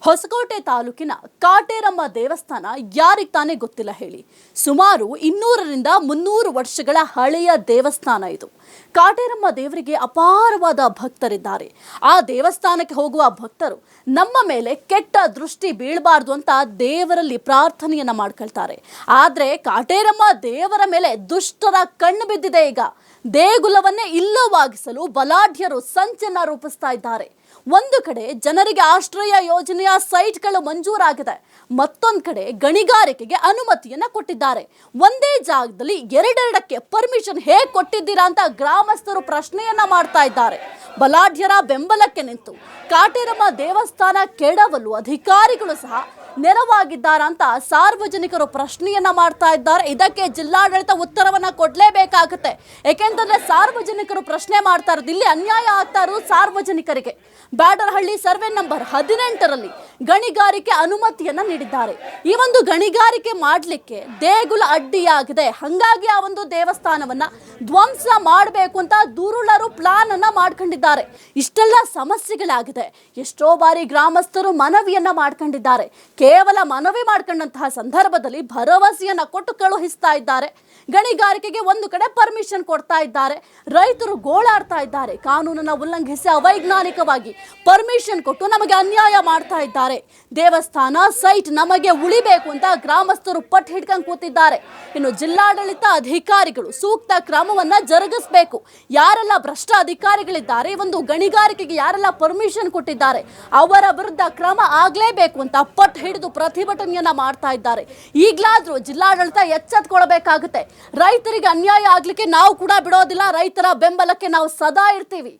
ಹೊಸಕೋಟೆ ತಾಲೂಕಿನ ಕಾಟೇರಮ್ಮ ದೇವಸ್ಥಾನ ಯಾರಿಗೆ ತಾನೇ ಗೊತ್ತಿಲ್ಲ ಹೇಳಿ. ಸುಮಾರು 200ರಿಂದ 300 ವರ್ಷಗಳ ಹಳೆಯ ದೇವಸ್ಥಾನ ಇದು. ಕಾಟೇರಮ್ಮ ದೇವರಿಗೆ ಅಪಾರವಾದ ಭಕ್ತರಿದ್ದಾರೆ. ಆ ದೇವಸ್ಥಾನಕ್ಕೆ ಹೋಗುವ ಭಕ್ತರು ನಮ್ಮ ಮೇಲೆ ಕೆಟ್ಟ ದೃಷ್ಟಿ ಬೀಳಬಾರದು ಅಂತ ದೇವರಲ್ಲಿ ಪ್ರಾರ್ಥನೆಯನ್ನ ಮಾಡ್ಕೊಳ್ತಾರೆ. ಆದ್ರೆ ಕಾಟೇರಮ್ಮ ದೇವರ ಮೇಲೆ ದುಷ್ಟರ ಕಣ್ಣು ಬಿದ್ದಿದೆ. ಈಗ ದೇಗುಲವನ್ನೇ ಇಲ್ಲವಾಗಿಸಲು ಬಲಾಢ್ಯರು ಸಂಚನ್ನ ರೂಪಿಸ್ತಾ ಇದ್ದಾರೆ. ಒಂದು ಕಡೆ ಜನರಿಗೆ ಆಶ್ರಯ ಯೋಜನೆಯ ಸೈಟ್ಗಳು ಮಂಜೂರಾಗಿದೆ, ಮತ್ತೊಂದು ಕಡೆ ಗಣಿಗಾರಿಕೆಗೆ ಅನುಮತಿಯನ್ನ ಕೊಟ್ಟಿದ್ದಾರೆ. ಒಂದೇ ಜಾಗದಲ್ಲಿ ಎರಡೆರಡಕ್ಕೆ ಪರ್ಮಿಷನ್ ಹೇಗೆ ಕೊಟ್ಟಿದ್ದೀರಾ ಅಂತ ಗ್ರಾಮಸ್ಥರು ಪ್ರಶ್ನೆಯನ್ನ ಮಾಡ್ತಾ ಇದ್ದಾರೆ. ಬಲಾಢ್ಯರ ಬೆಂಬಲಕ್ಕೆ ನಿಂತು ಕಾಟೇರಮ್ಮ ದೇವಸ್ಥಾನ ಕೆಡವಲು ಅಧಿಕಾರಿಗಳು ಸಹ ನೆರವಾಗಿದ್ದಾರಾ ಅಂತ ಸಾರ್ವಜನಿಕರು ಪ್ರಶ್ನೆಯನ್ನ ಮಾಡ್ತಾ ಇದ್ದಾರೆ. ಇದಕ್ಕೆ ಜಿಲ್ಲಾಡಳಿತ ಉತ್ತರವನ್ನ ಕೊಡ್ಲೇಬೇಕಾಗುತ್ತೆ. ಯಾಕೆಂತಂದ್ರೆ ಸಾರ್ವಜನಿಕರು ಪ್ರಶ್ನೆ ಮಾಡ್ತಾ ಇರೋದು, ಇಲ್ಲಿ ಅನ್ಯಾಯ ಆಗ್ತಾ ಇರೋದು ಸಾರ್ವಜನಿಕರಿಗೆ. ಬ್ಯಾಡರಹಳ್ಳಿ ಸರ್ವೆ ನಂಬರ್ 18ರಲ್ಲಿ ಗಣಿಗಾರಿಕೆ ಅನುಮತಿಯನ್ನ ನೀಡಿದ್ದಾರೆ. ಈ ಒಂದು ಗಣಿಗಾರಿಕೆ ಮಾಡಲಿಕ್ಕೆ ದೇಗುಲ ಅಡ್ಡಿಯಾಗಿದೆ, ಹಾಗಾಗಿ ಆ ಒಂದು ದೇವಸ್ಥಾನವನ್ನ ಧ್ವಂಸ ಮಾಡಬೇಕು ಅಂತ ದುರುಳರು ಪ್ಲಾನ್ ಅನ್ನ ಮಾಡ್ಕೊಂಡಿದ್ದಾರೆ. ಇಷ್ಟೆಲ್ಲ ಸಮಸ್ಯೆಗಳಾಗಿದೆ. ಎಷ್ಟೋ ಬಾರಿ ಗ್ರಾಮಸ್ಥರು ಮನವಿಯನ್ನ ಮಾಡ್ಕೊಂಡಿದ್ದಾರೆ. ಕೇವಲ ಮನವಿ ಮಾಡ್ಕೊಂಡಂತಹ ಸಂದರ್ಭದಲ್ಲಿ ಭರವಸೆಯನ್ನ ಕೊಟ್ಟು ಕಳುಹಿಸ್ತಾ ಇದ್ದಾರೆ. ಗಣಿಗಾರಿಕೆಗೆ ಒಂದು ಕಡೆ ಪರ್ಮಿಷನ್ ಕೊಡ್ತಾ ಇದ್ದಾರೆ, ರೈತರು ಗೋಳಾಡ್ತಾ ಇದ್ದಾರೆ. ಕಾನೂನನ್ನ ಉಲ್ಲಂಘಿಸಿ ಅವೈಜ್ಞಾನಿಕವಾಗಿ ಪರ್ಮಿಷನ್ ಕೊಟ್ಟು ನಮಗೆ ಅನ್ಯಾಯ ಮಾಡ್ತಾ ಇದ್ದಾರೆ. ದೇವಸ್ಥಾನ ಸೈಟ್ ನಮಗೆ ಉಳಿಬೇಕು ಅಂತ ಗ್ರಾಮಸ್ಥರು ಪಟ್ಟು ಹಿಡ್ಕೊಂಡು ಕೂತಿದ್ದಾರೆ. ಇನ್ನು ಜಿಲ್ಲಾಡಳಿತ ಅಧಿಕಾರಿಗಳು ಸೂಕ್ತ ಕ್ರಮವನ್ನ ಜರುಗಿಸಬೇಕು. ಯಾರೆಲ್ಲ ಭ್ರಷ್ಟ ಅಧಿಕಾರಿಗಳಿದ್ದಾರೆ, ಒಂದು ಗಣಿಗಾರಿಕೆಗೆ ಯಾರೆಲ್ಲ ಪರ್ಮಿಷನ್ ಕೊಟ್ಟಿದ್ದಾರೆ ಅವರ ವಿರುದ್ಧ ಕ್ರಮ ಆಗಲೇಬೇಕು ಅಂತ ಪಟ್ಟು ಹಿಡಿದು ಪ್ರತಿಭಟನೆಯನ್ನ ಮಾಡ್ತಾ ಇದ್ದಾರೆ. ಈಗಲಾದ್ರೂ ಜಿಲ್ಲಾಡಳಿತ ಎಚ್ಚೆತ್ತುಕೊಳ್ಳಬೇಕಾಗುತ್ತೆ. ರೈತರಿಗೆ ಅನ್ಯಾಯ ಆಗ್ಲಿಕ್ಕೆ ನಾವು ಕೂಡ ಬಿಡೋದಿಲ್ಲ. ರೈತರ ಬೆಂಬಲಕ್ಕೆ ನಾವು ಸದಾ ಇರ್ತೀವಿ.